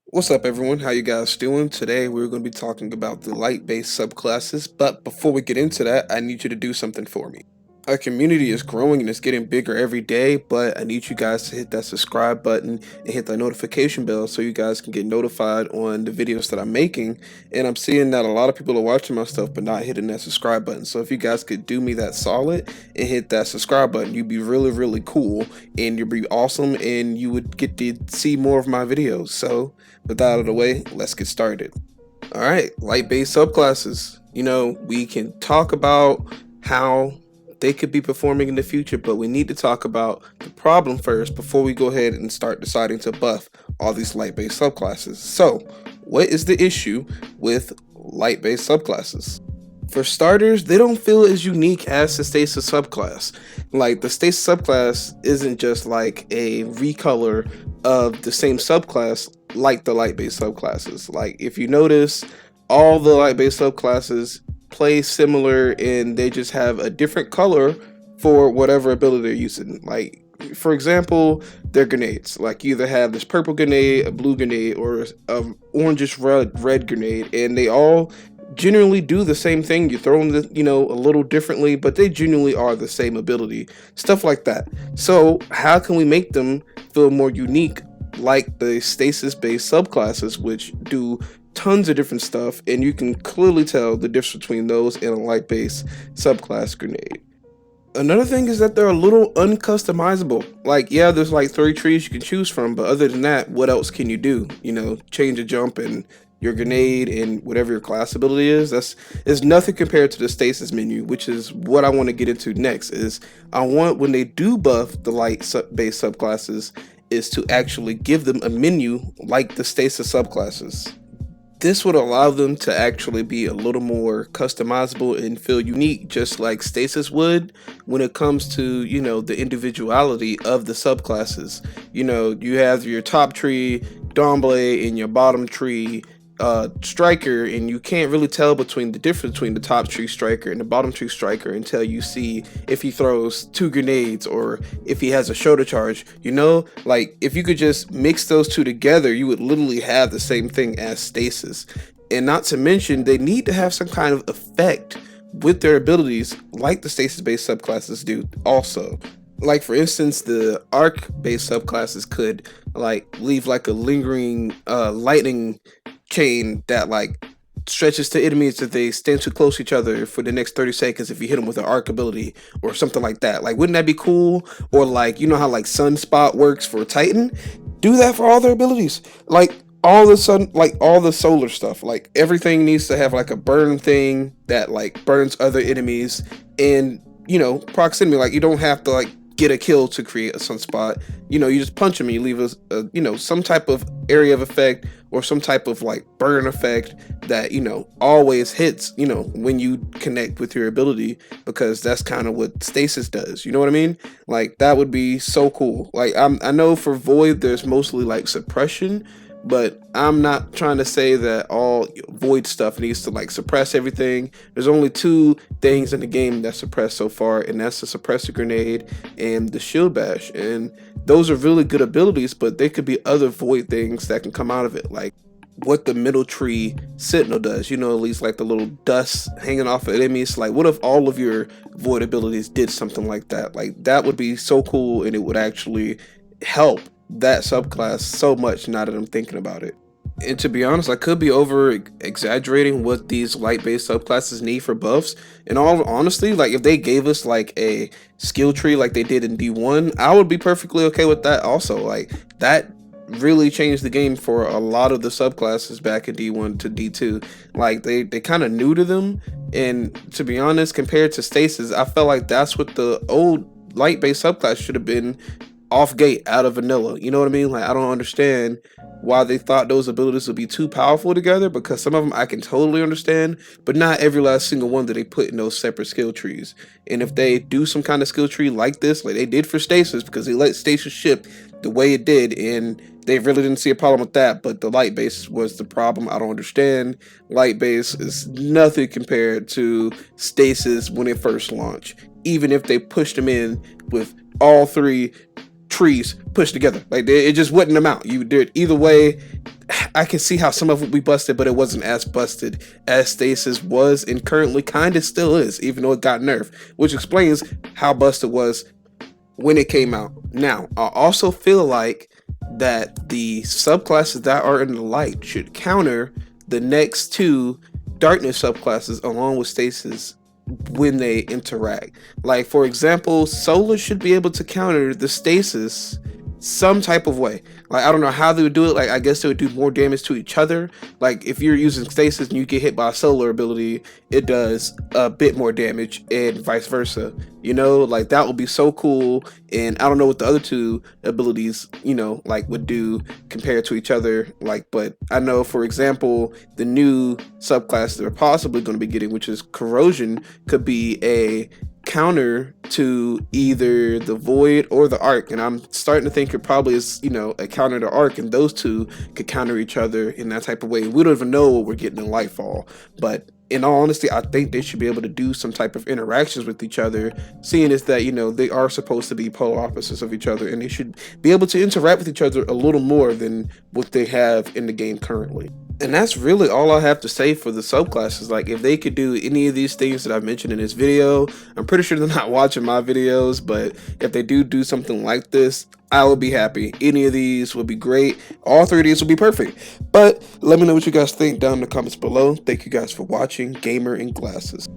What's up, everyone? How you guys doing? Today we're going to be talking about the light-based subclasses, but before we get into that, I need you to do something for me. Our community is growing and it's getting bigger every day, but I need you guys to hit that subscribe button and hit that notification bell so you guys can get notified on the videos that I'm making. And I'm seeing that a lot of people are watching my stuff but not hitting that subscribe button. So if you guys could do me that solid and hit that subscribe button, you'd be really, really cool and you'd be awesome and you would get to see more of my videos. So with that out of the way, let's get started. All right, light-based subclasses. We can talk about how they could be performing in the future, but we need to talk about the problem first before we go ahead and start deciding to buff all these light-based subclasses. So, what is the issue with light-based subclasses? For starters, they don't feel as unique as the stasis subclass. Like, the stasis subclass isn't just like a recolor of the same subclass like the light-based subclasses. Like, if you notice, all the light-based subclasses play similar and they just have a different color for whatever ability they're using. Like, for example, their grenades. Like, you either have this purple grenade, a blue grenade, or a orangish red grenade, and they all generally do the same thing. You throw them, a little differently, but they genuinely are the same ability. Stuff like that. So, how can we make them feel more unique, like the stasis-based subclasses, which do tons of different stuff, and you can clearly tell the difference between those and a light-based subclass grenade. Another thing is that they're a little uncustomizable. Like, yeah, there's like 3 trees you can choose from, but other than that, what else can you do? Change a jump and your grenade and whatever your class ability is. Is nothing compared to the stasis menu, which is what I want to get into next. Is I want, when they do buff the light-based subclasses, is to actually give them a menu like the stasis subclasses. This would allow them to actually be a little more customizable and feel unique, just like Stasis would when it comes to, the individuality of the subclasses. You have your top tree, Dawnblade, and your bottom tree, Striker, and you can't really tell between the difference between the top tree Striker and the bottom tree Striker until you see if he throws 2 grenades or if he has a shoulder charge. Like, if you could just mix those two together, you would literally have the same thing as Stasis. And not to mention, they need to have some kind of effect with their abilities, like the stasis-based subclasses do also. Like, for instance, the arc-based subclasses could like leave like a lingering lightning chain that like stretches to enemies if they stand too close to each other for the next 30 seconds if you hit them with an arc ability or something like that. Like, wouldn't that be cool? Or like, how like Sunspot works for Titan? Do that for all their abilities. Like, all the sun, like all the solar stuff, like everything needs to have like a burn thing that like burns other enemies and proximity. Like, you don't have to like get a kill to create a sunspot. You just punch them and you leave some type of area of effect or some type of like burn effect that always hits when you connect with your ability, because that's kind of what stasis does. You know what I mean? Like, that would be so cool. Like, I know for Void there's mostly like suppression, but I'm not trying to say that all Void stuff needs to like suppress everything. There's only 2 things in the game that suppress so far, and that's the suppressor grenade and the shield bash. And those are really good abilities, but there could be other Void things that can come out of it, like what the middle tree sentinel does. At least like the little dust hanging off of enemies. Like, what if all of your Void abilities did something like that? Like, that would be so cool, and it would actually help that subclass so much now that I'm thinking about it. And to be honest, I could be over exaggerating what these light-based subclasses need for buffs. And all honestly, like, if they gave us like a skill tree like they did in D1, I would be perfectly okay with that also. Like, that really changed the game for a lot of the subclasses back in D1 to D2. Like, they kind of new to them, and to be honest, compared to Stasis, I felt like that's what the old light-based subclass should have been off gate, out of vanilla. You know what I mean? Like, I don't understand why they thought those abilities would be too powerful together, because some of them I can totally understand, but not every last single one that they put in those separate skill trees. And if they do some kind of skill tree like this, like they did for Stasis, because they let Stasis ship the way it did, and they really didn't see a problem with that, but the light base was the problem. I don't understand. Light base is nothing compared to Stasis when it first launched, even if they pushed them in with all 3 trees pushed together. Like, it just wouldn't amount. You did either way. I can see how some of it would be busted, but it wasn't as busted as Stasis was and currently kind of still is, even though it got nerfed, which explains how busted it was when it came out. Now, I also feel like that the subclasses that are in the light should counter the next two darkness subclasses along with Stasis when they interact. Like, for example, Solar should be able to counter the Stasis some type of way. Like, I don't know how they would do it. Like, I guess they would do more damage to each other. Like, if you're using Stasis and you get hit by a Solar ability, it does a bit more damage, and vice versa. You know, like, that would be so cool. And I don't know what the other two abilities, you know, like, would do compared to each other. Like, but I know, for example, the new subclass that we're possibly going to be getting, which is Corrosion, could be a counter to either the Void or the Arc, and I'm starting to think it probably is, you know, a counter to Arc, and those two could counter each other in that type of way. We don't even know what we're getting in Lightfall, but in all honesty, I think they should be able to do some type of interactions with each other, seeing as that, you know, they are supposed to be polar opposites of each other, and they should be able to interact with each other a little more than what they have in the game currently. And that's really all I have to say for the subclasses. Like, if they could do any of these things that I've mentioned in this video, I'm pretty sure they're not watching my videos, but if they do something like this, I would be happy. Any of these would be great. All three of these would be perfect. But let me know what you guys think down in the comments below. Thank you guys for watching Gamer in Glasses.